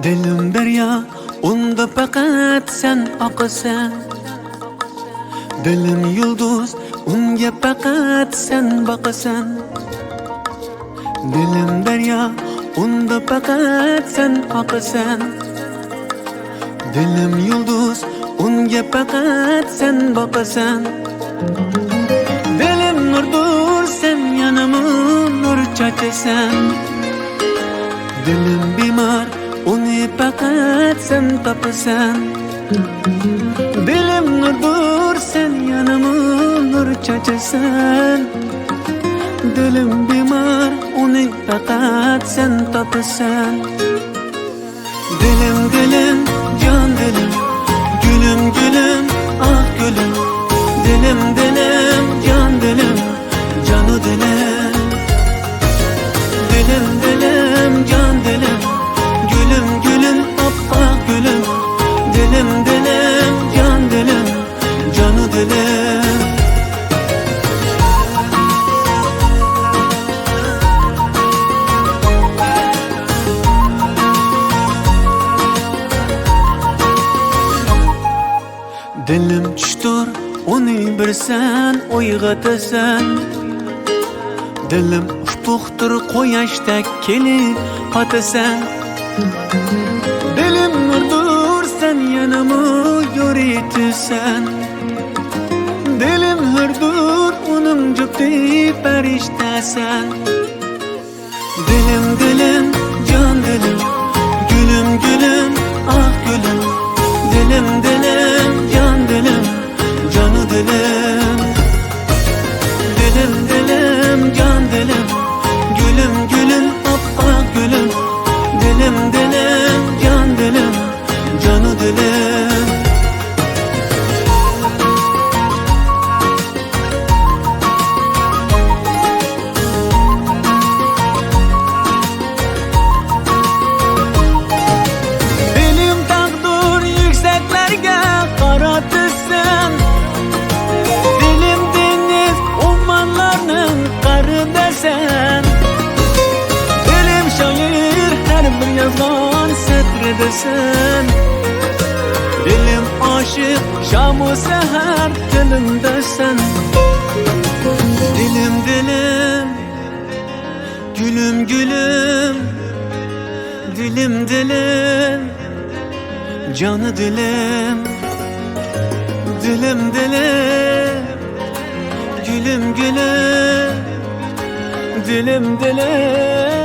Dilim derya, unda fakat sen akasan. Dilim yulduz, unga fakat sen bakasan. Dilim derya, unda fakat sen akasan. Dilim yulduz, unga fakat sen bakasan. Dilim nurdur, sen yanıma nur çaçasan. Dilim bimar, onu fakat sen tapasan. Dilim nurdur, sen yanıma nur çaçasan. Dilim bimar, onu fakat sen tapasan. Dilim dilim, can dilim, gülüm gülüm, ah gülüm. Dilim dilim, can dilim, canı dilim. Dilim dilim, can dilim, gülüm gülüm, ah ah gülüm. Dilim dilim, can dilim, canı dilim. Dilim tushtur, onu bir sen uyg'otasan. Dilim ushbuqdir, quyoshdak kelib qotasan. Dilim nurdur, sen yanıma yo'ritasan. Dilim hurdur, uning jufti farishtasan. Dilim dilim, can dilim, gülüm gülüm, ah gülüm. Dilim dilim, can dilim, canı dilim. Dilim dilim, can dilim, gülüm gülüm, ah ah gülüm. Dilim dilim, can dilim, canı dilim. Dilim takdir yükseklerge qaratırsın. Dilim deniz ummanlarning qaridasan. Dilim şair her bir yazgan setridesin. Dilim aşık şam-u seher dilimdesin. Dilim dilim, gülüm gülüm. Dilim dilim, canı dilim. Dilim dilim, gülüm gülüm. Dilim dilim,